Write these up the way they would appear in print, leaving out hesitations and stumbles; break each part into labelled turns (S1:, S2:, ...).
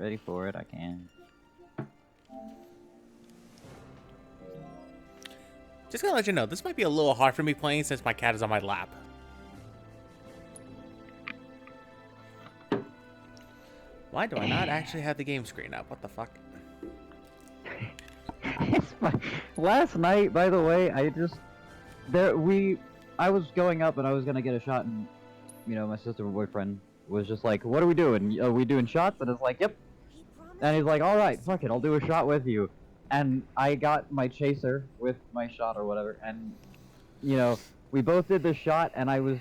S1: Ready for it, I can.
S2: Just gonna let you know, this might be a little hard for me playing since my cat is on my lap. Why do I not actually have the game screen up? What the fuck?
S1: Last night, by the way, I was going up and I was gonna get a shot, and my sister and boyfriend was just like, "What are we doing? Are we doing shots?" And it's like, "Yep." And he's like, "All right, fuck it, I'll do a shot with you." And I got my chaser with my shot or whatever, and we both did the shot, and I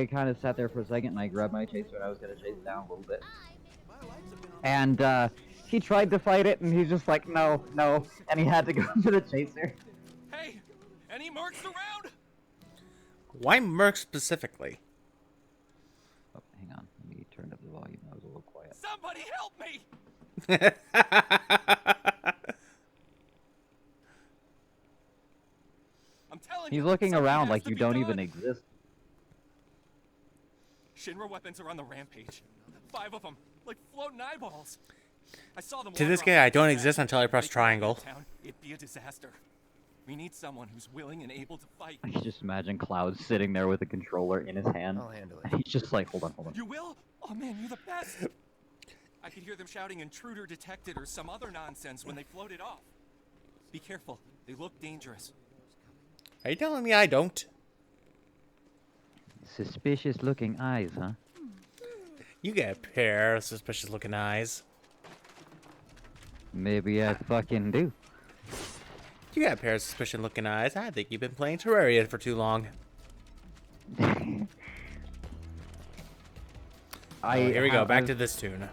S1: kind of sat there for a second, and I grabbed my chaser, and I was gonna chase it down a little bit. And he tried to fight it, and he's just like, no, no, and he had to go to the chaser.
S3: Hey, any mercs around?
S2: Why Merc specifically?
S1: Oh, hang on, let me turn up the volume. That was a little quiet.
S3: Somebody help me! I'm telling you.
S1: He's looking
S3: something
S1: around
S3: has
S1: like
S3: to
S1: you
S3: be
S1: don't
S3: done.
S1: even exist.
S3: Shinra weapons are on the rampage. 5 of them, like floating eyeballs. I saw them.
S2: To this game, I don't exist until I press triangle.
S3: It'd be a disaster. We need someone who's willing and able to fight.
S1: I can just imagine Cloud sitting there with a controller in his hand.
S4: I'll handle it.
S1: And he's just like, hold on.
S3: You will? Oh man, you're the best. I could hear them shouting intruder detected or some other nonsense when they floated off. Be careful. They look dangerous.
S2: Are you telling me I don't?
S1: Suspicious looking eyes, huh?
S2: You get a pair of suspicious looking eyes.
S1: Maybe I fucking do.
S2: You got a pair of suspicious looking eyes. I think you've been playing Terraria for too long. Here we go. Back to this tune.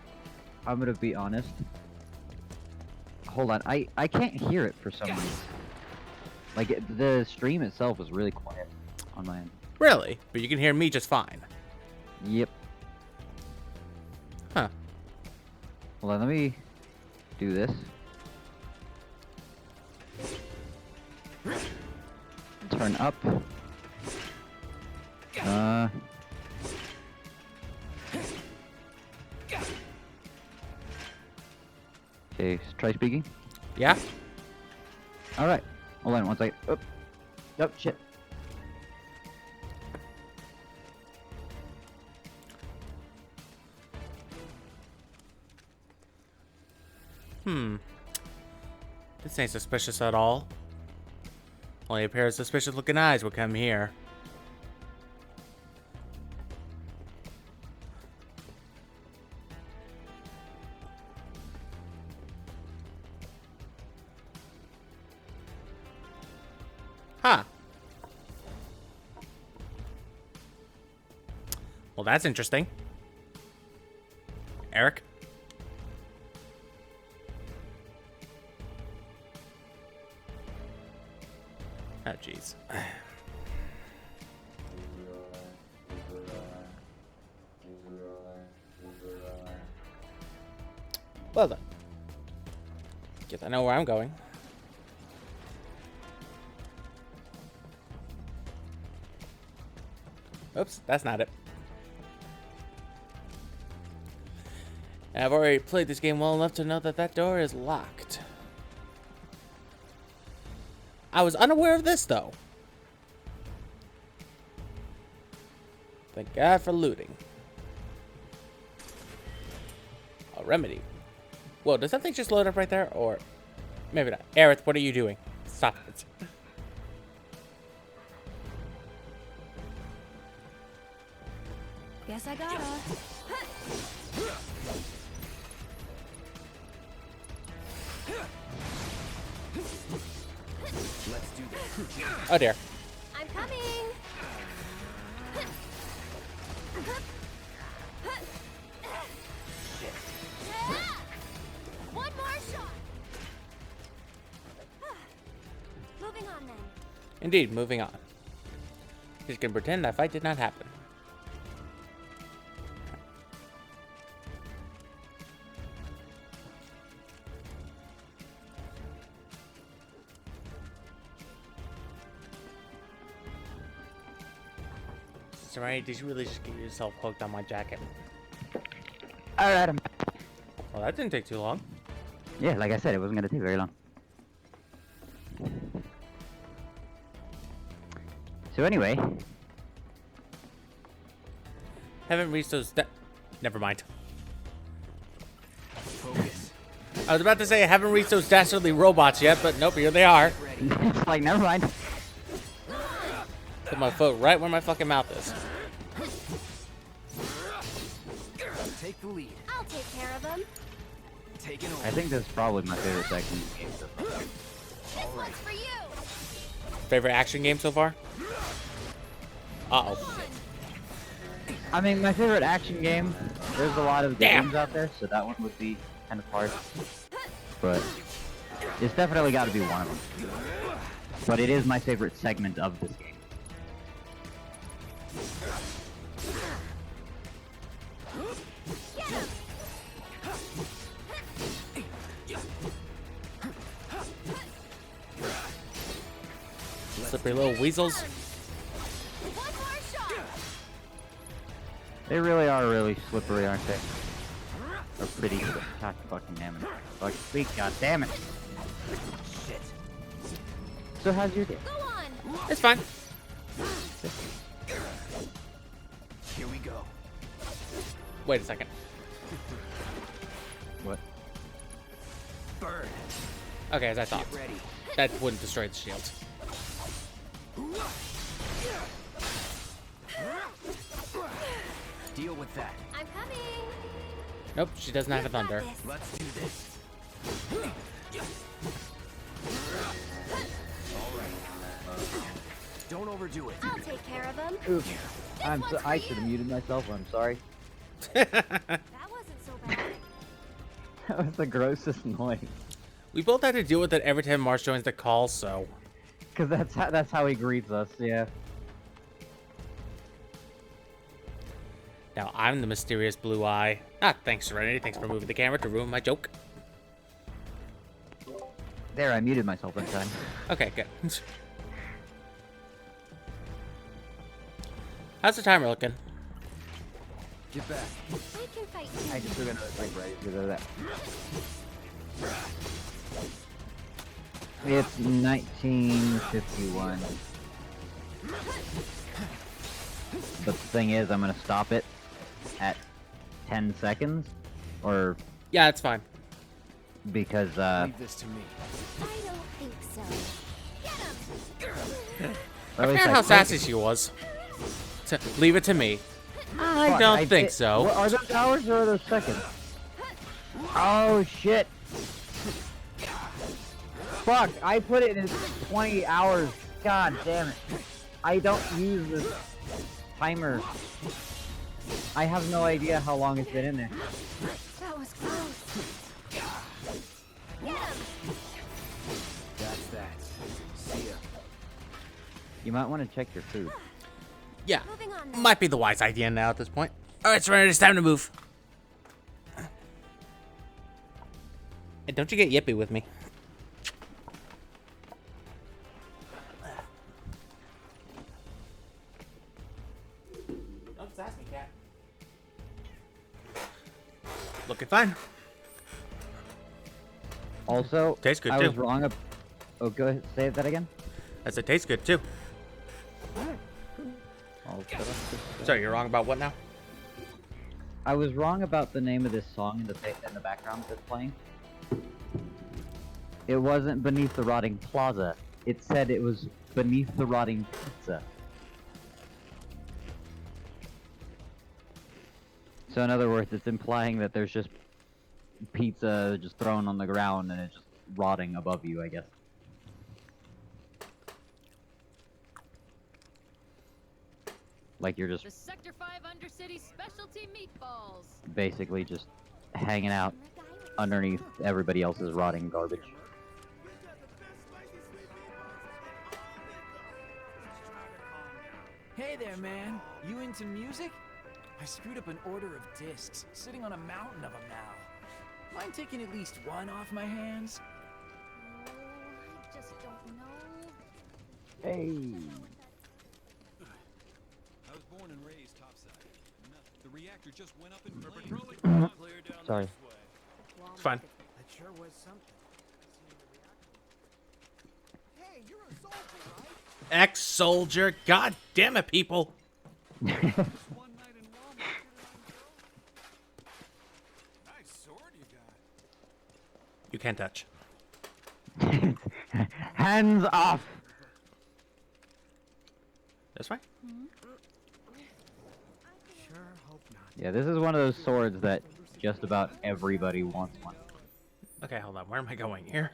S1: I'm gonna be honest. Hold on, I can't hear it for some reason. Like, the stream itself was really quiet on my end.
S2: Really? But you can hear me just fine.
S1: Yep.
S2: Huh.
S1: Hold on, let me do this. Turn up. Okay, try speaking.
S2: Yeah?
S1: Alright. Hold on one second. Oh. Nope, shit.
S2: This ain't suspicious at all. Only a pair of suspicious looking eyes would come here. Huh. Well, that's interesting. Eric? Oh, jeez. Well then. Guess I know where I'm going. Oops, that's not it. I've already played this game well enough to know that that door is locked. I was unaware of this, though. Thank God for looting. A remedy. Whoa, does that thing just load up right there? Or maybe not. Aerith, what are you doing? Stop it.
S5: Guess I gotta.
S4: Let's do this.
S2: Oh dear.
S5: I'm coming. One more shot. Moving on then.
S2: Indeed, moving on. Just gonna pretend that fight did not happen. Sorry, did you really just get yourself hooked on my jacket?
S1: Alright,
S2: Well, that didn't take too long.
S1: Yeah, like I said, it wasn't gonna take very long. So anyway,
S2: Haven't reached those. Never mind.
S3: Focus.
S2: I was about to say I haven't reached those dastardly robots yet, but nope, here they are.
S1: it's like never mind.
S2: Put my foot right where my fucking mouth is.
S3: Take the lead.
S5: I'll take care of him.
S3: Take it over.
S1: I think this is probably my favorite section of the game so far.
S5: This one's for you.
S2: Favorite action game so far? Uh-oh.
S1: I mean, my favorite action game. There's a lot of good
S2: Damn.
S1: games out there, so that one would be kind of hard. But it's definitely got to be one of them. But it is my favorite segment of this game.
S2: Slippery little weasels.
S5: One more shot.
S1: They really are really slippery, aren't they? Or pretty. God fucking damn it. Fuck, speak, god damn it.
S3: Shit.
S1: So how's your day?
S5: Go on.
S2: It's fine.
S3: Here we go.
S2: Wait a second.
S1: What?
S3: Burn.
S2: Okay, as I thought.
S3: Get ready.
S2: That wouldn't destroy the shield.
S3: Deal with that.
S5: I'm coming.
S2: Nope, she doesn't have a
S5: You've got
S2: thunder.
S5: this.
S3: Let's do this. Don't overdo it.
S5: I'll take care of him.
S1: Oops. I should have muted myself. I'm sorry.
S5: That wasn't so bad.
S1: That was the grossest noise.
S2: We both had to deal with it every time Marsh joins the call, so...
S1: Cause that's how he greets us. Yeah.
S2: Now I'm the mysterious blue eye. Ah, thanks, Serenity. Thanks for moving the camera to ruin my joke.
S1: There, I muted myself this time.
S2: Okay, good. How's the timer looking?
S3: Get back.
S5: I can fight too.
S1: I just took another drink right because of that. It's 1951. But the thing is, I'm gonna stop it at 10 seconds, or
S2: Yeah, it's fine.
S1: because
S3: Leave this to me.
S5: I don't think so. Get him.
S2: I
S1: or at least
S2: forgot how
S1: think-
S2: sassy she was. Leave it to me. I
S1: Fuck,
S2: don't think
S1: did-
S2: so.
S1: What, are those hours or are those seconds? Oh shit! Fuck! I put it in 20 hours. God damn it! I don't use this timer. I have no idea how long it's been in there.
S5: That was close. Get him.
S3: That's that. See ya.
S1: You might want to check your food.
S2: Yeah,
S5: Moving on then.
S2: might be the wise idea now at this point. All right, Serenity, it's time to move. And don't you get yippy with me. Don't sass me, cat. Looking fine.
S1: Also,
S2: Tastes good,
S1: I
S2: too.
S1: was wrong. Oh, go ahead. Say that again.
S2: As it tastes good too.
S1: I'll shut up just-
S2: Sorry, you're wrong about what now?
S1: I was wrong about the name of this song in the background that's playing. It wasn't Beneath the Rotting Plaza. It said it was Beneath the Rotting Pizza. So in other words, it's implying that there's just pizza just thrown on the ground and it's just rotting above you, I guess. Like you're just
S4: The Sector 5 Undercity Specialty Meatballs.
S1: basically just hanging out underneath everybody else's rotting garbage.
S6: Hey there, man. You into music? I screwed up an order of discs, sitting on a mountain of them now. Mind taking at least one off my hands?
S5: Oh, I just don't know.
S1: Hey.
S3: I was born and raised topside. The reactor just went up in flames.
S1: Sorry.
S2: It's fine.
S6: That sure was something. Hey, you're a soldier, right?
S2: Ex-soldier. God damn it, people.
S3: One night in Walmart, get it on girl. Nice sword you got.
S2: You can't touch.
S1: Hands off!
S2: This way?
S6: Sure hope not.
S1: Yeah, this is one of those swords that just about everybody wants one.
S2: Okay, hold on. Where am I going here?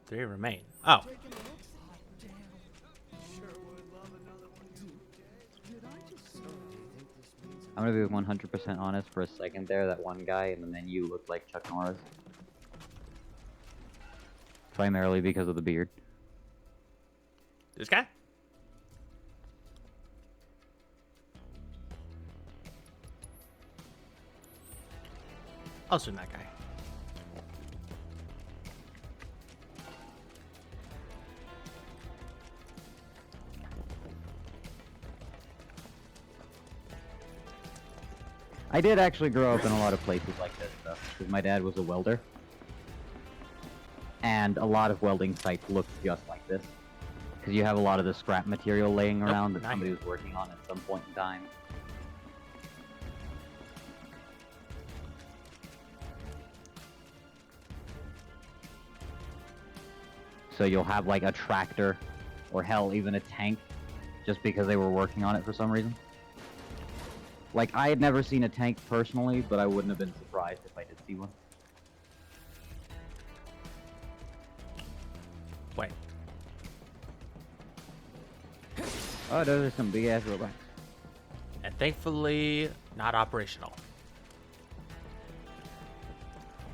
S2: Three remain. Oh.
S1: I'm gonna be 100% honest for a second there. That one guy in the menu looked like Chuck Norris. Primarily because of the beard.
S2: This guy? I'll swing that guy.
S1: I did actually grow up in a lot of places like this, though, because my dad was a welder. And a lot of welding sites look just like this. Because you have a lot of the scrap material laying around that
S2: nice.
S1: somebody was working on at some point in time. So you'll have like a tractor, or hell, even a tank, just because they were working on it for some reason. Like, I had never seen a tank personally, but I wouldn't have been surprised if I did see one.
S2: Wait.
S1: Oh, those are some big-ass robots.
S2: And thankfully, not operational.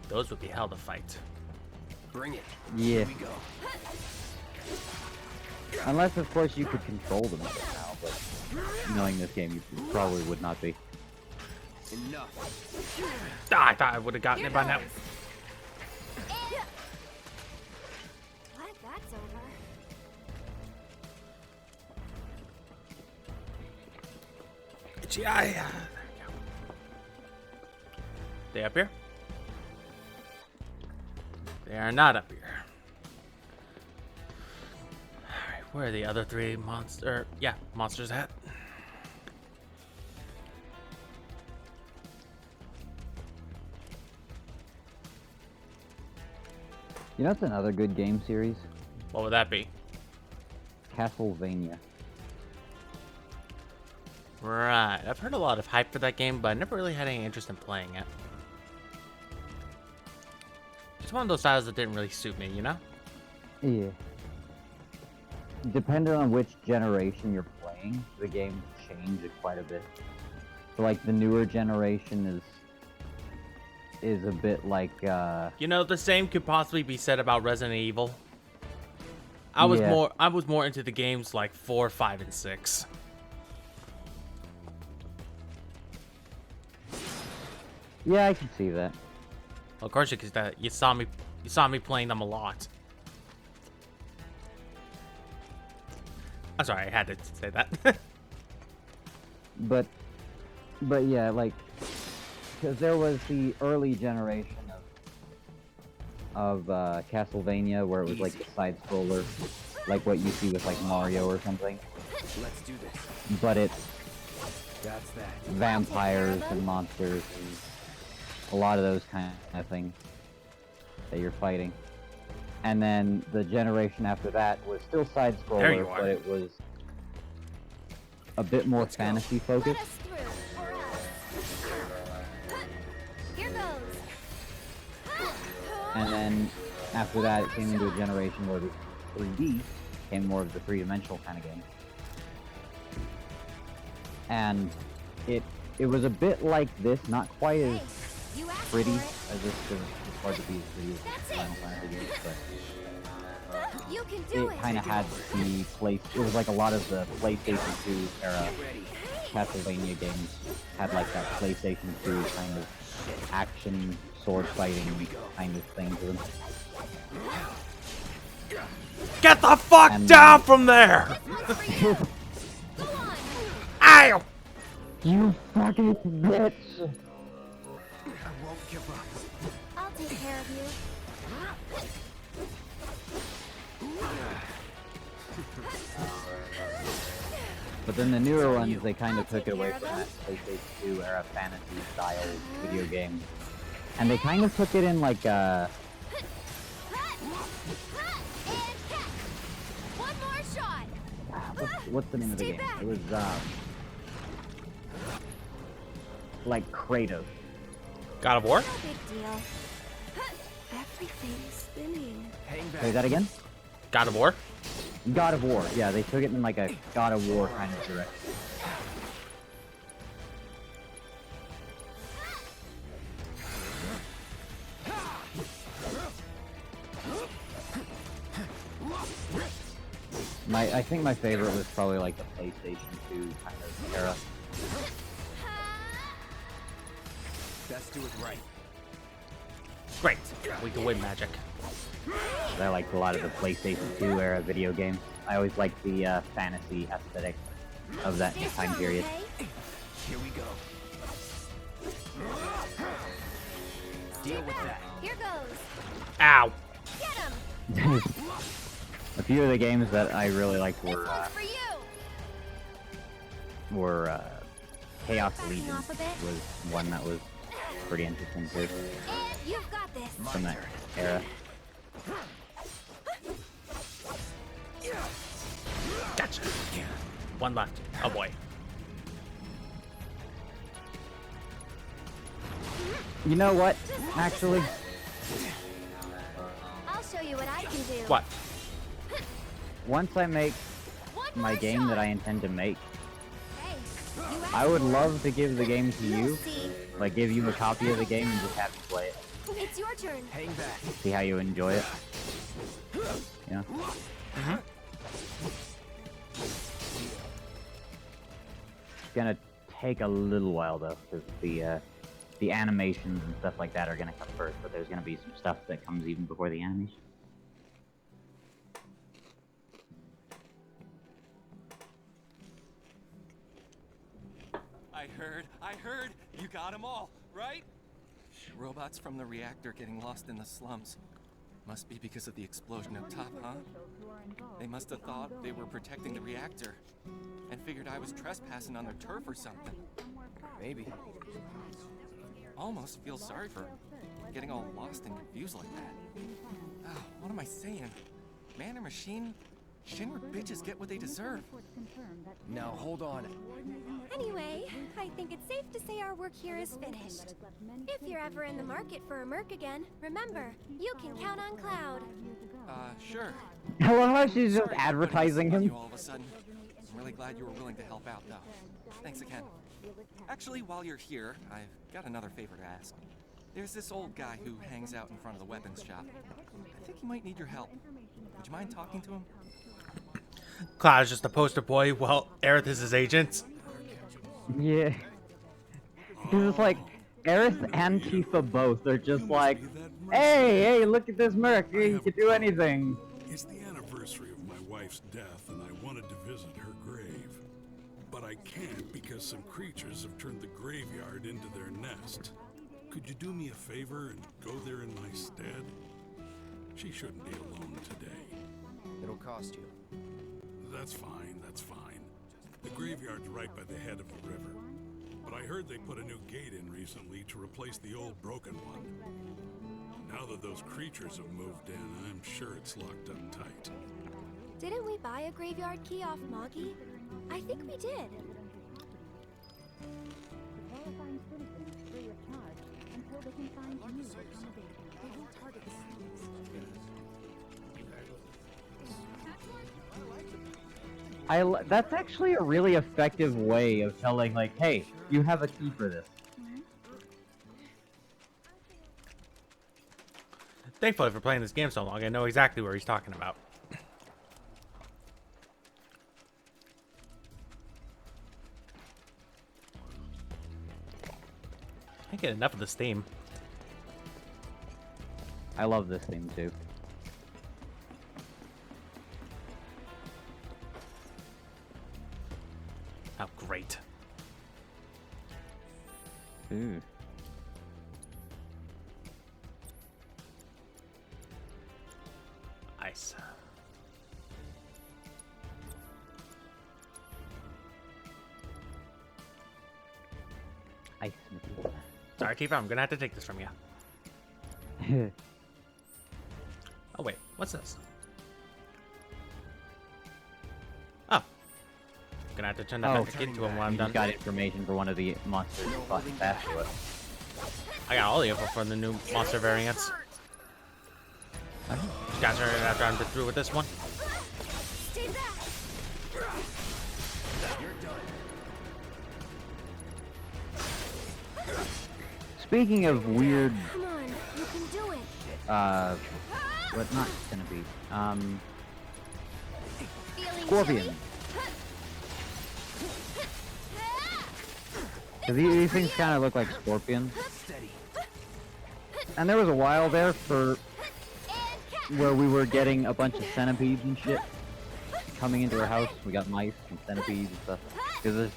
S2: Those would be hell to fight.
S6: Bring it.
S1: Yeah.
S6: Here we go.
S1: Unless, of course, you could control them somehow, but knowing this game, you probably would not be.
S6: Enough.
S2: Ah, I thought I would have gotten it by now.
S5: Glad that's over.
S2: Itchy eye. There we go. They up here? They are not up here. Alright, where are the other three monsters at?
S1: You know, it's another good game series?
S2: What would that be?
S1: Castlevania.
S2: Right, I've heard a lot of hype for that game, but I never really had any interest in playing it. It's one of those styles that didn't really suit me, you know?
S1: Yeah. Depending on which generation you're playing, the games change it quite a bit. So, like, the newer generation is a bit like,
S2: You know, the same could possibly be said about Resident Evil. I was more into the games like 4, 5, and 6.
S1: Yeah, I can see that.
S2: Well, of course, because you saw me playing them a lot. I'm sorry, I had to say that.
S1: But yeah, like, because there was the early generation of Castlevania where it was like the side scroller, like what you see with like Mario or something.
S6: Let's do this.
S1: But it's
S6: That's that.
S1: vampires and monsters and a lot of those kind of things that you're fighting. And then the generation after that was still side
S2: There you
S1: scroller,
S2: are.
S1: but it was a bit more fantasy
S5: Let
S1: focused.
S5: us through, or else. Here goes.
S1: And then after that, it came into a generation where the 3D became more of the three-dimensional kind of game. And it was a bit like this, not quite as
S5: Hey, you asked
S1: pretty
S5: for
S1: as this, because it's hard to be as pretty as
S5: That's
S1: the
S5: it.
S1: Final Fantasy games, but
S5: it. You can do
S1: it
S5: it.
S1: kind of had the it was like a lot of the PlayStation 2 era Castlevania games had like that PlayStation 2 kind of action sword fighting kind of thing to them.
S2: Get the fuck
S1: And-
S2: down from there! Bam!
S1: You fucking bitch!
S6: I won't give up.
S5: I'll take care of you.
S1: But then the newer ones, they kind
S5: I'll
S1: of took
S5: take
S1: it away
S5: care
S1: from
S5: of
S1: that PlayStation 2 era fantasy style video game. And they kind of took it in like
S5: And catch. One more shot.
S1: what's the name of the
S5: Stay
S1: game?
S5: back.
S1: It was like Kratos.
S2: God of War?
S5: No big deal. Everything's spinning.
S6: Hang back.
S1: Say that again?
S2: God of War?
S1: God of War. Yeah, they took it in like a God of War kind of direction. I think my favorite was probably like the PlayStation 2 kind of era.
S6: Best do it right.
S2: Great. We can win magic.
S1: I liked a lot of the PlayStation 2 era video games. I always liked the fantasy aesthetic of that
S5: Stay
S1: time
S5: strong,
S1: period.
S5: okay?
S6: Here we go. Deal with that.
S5: Here goes.
S2: Ow.
S5: Get him.
S1: A few of the games that I really liked
S5: This
S1: were
S5: one's for you.
S1: Chaos
S5: Backing
S1: Legion
S5: off a bit.
S1: was one that was pretty interesting too
S5: And you've got this.
S1: from that era.
S2: Gotcha. One left. Oh boy.
S1: You know what? Actually,
S5: I'll show you what I can do.
S2: What?
S1: once I make
S5: One
S1: my
S5: more
S1: game that
S5: shot.
S1: I intend to make,
S5: Hey, you asked
S1: I would
S5: for it.
S1: love to give the game to
S5: You'll
S1: you.
S5: see.
S1: Like give you a copy of the game and just have you play it.
S5: It's your turn.
S6: Hang back.
S1: See how you enjoy it. Yeah. It's gonna take a little while though, because the animations and stuff like that are gonna come first. But there's gonna be some stuff that comes even before the animation.
S3: I heard, you got them all, right? Robots from the reactor getting lost in the slums. Must be because of the explosion up top, huh? They must have thought they were protecting the reactor and figured I was trespassing on their turf or something.
S6: Maybe.
S3: Almost feel sorry for getting all lost and confused like that. Oh, what am I saying? Man or machine? Shinra bitches get what they deserve.
S6: Now hold on.
S5: Anyway, I think it's safe to say our work here is finished. If you're ever in the market for a Merc again, remember, you can count on Cloud.
S3: Sure.
S1: I love how she's just
S3: Sorry about
S1: advertising
S3: putting this on
S1: him.
S3: you all of a sudden. I'm really glad you were willing to help out, though. Thanks again. Actually, while you're here, I've got another favor to ask. There's this old guy who hangs out in front of the weapons shop. I think he might need your help. Would you mind talking to him?
S2: Cloud is just a poster boy while Aerith is his agent.
S1: Yeah. Because it's like, Aerith and Tifa both are just like, hey, look at this Merc, he can do anything.
S7: It's the anniversary of my wife's death, and I wanted to visit her grave. But I can't because some creatures have turned the graveyard into their nest. Could you do me a favor and go there in my stead? She shouldn't be alone today.
S6: It'll cost you.
S7: That's fine, that's fine. The graveyard's right by the head of the river. But I heard they put a new gate in recently to replace the old broken one. Now that those creatures have moved in, I'm sure it's locked up tight.
S5: Didn't we buy a graveyard key off Moggy? I think we did.
S1: That's actually a really effective way of telling, like, hey, you have a key for this.
S2: Thankfully for playing this game so long, I know exactly where he's talking about. I can't get enough of this theme.
S1: I love this theme too.
S2: Oh, great.
S1: Ooh.
S2: Ice.
S1: Ice.
S2: Sorry, Tifa, I'm gonna have to take this from you. Oh wait, what's this? Oh. Gonna have to turn that back into him when I'm
S1: You
S2: done.
S1: just got information for one of the monsters you fought fast to it.
S2: I got all the info from the new monster variants. You guys are after I'm through with this one.
S5: Stay back.
S1: Speaking of weird,
S5: Come on, you can do it.
S1: what not centipede?
S5: Feeling
S1: Scorpion.
S5: chilly?
S1: Cause these things kind of look like scorpions. And there was a while there where we were getting a bunch of centipedes and shit coming into our house. We got mice and centipedes and stuff. Because there's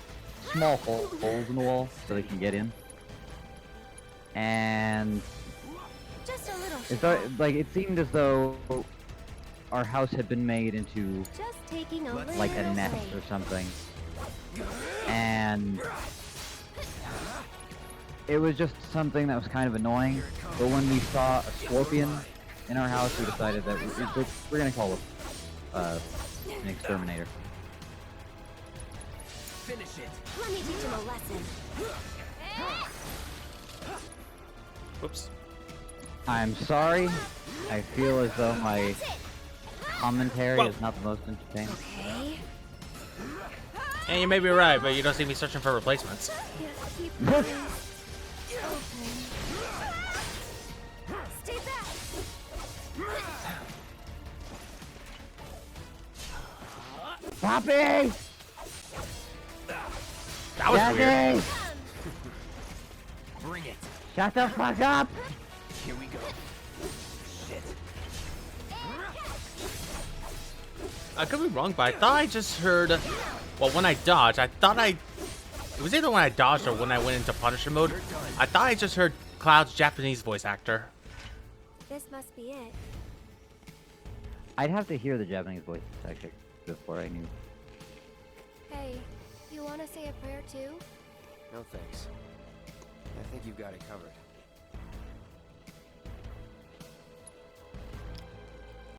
S1: small holes in the wall so they can get in. And
S5: Just a little
S1: like it seemed as though our house had been made into
S5: Just taking a little
S1: like a nest
S5: break.
S1: or something. And it was just something that was kind of annoying. But when we saw a scorpion in our house, we decided that we're gonna call it an exterminator.
S6: Finish it.
S5: Let me teach him a lesson.
S2: Whoops.
S1: I'm sorry. I feel as though my commentary
S2: Whoa.
S1: is not the most entertaining.
S5: Okay.
S2: And you may be right, but you don't see me searching for replacements.
S5: Just keep going. Open. Stay back.
S1: Poppy!
S2: That was weird.
S1: Jackie!
S6: Bring it.
S1: Shut the fuck up!
S6: Here we go. Shit.
S2: I could be wrong, but I thought I just heard. Well, when I dodged, I thought it was either when I dodged or when I went into Punisher mode. I thought I just heard Cloud's Japanese voice actor.
S5: This must be it.
S1: I'd have to hear the Japanese voice actor before I knew.
S5: Hey, you want to say a prayer too?
S8: No thanks. I think you've got it covered.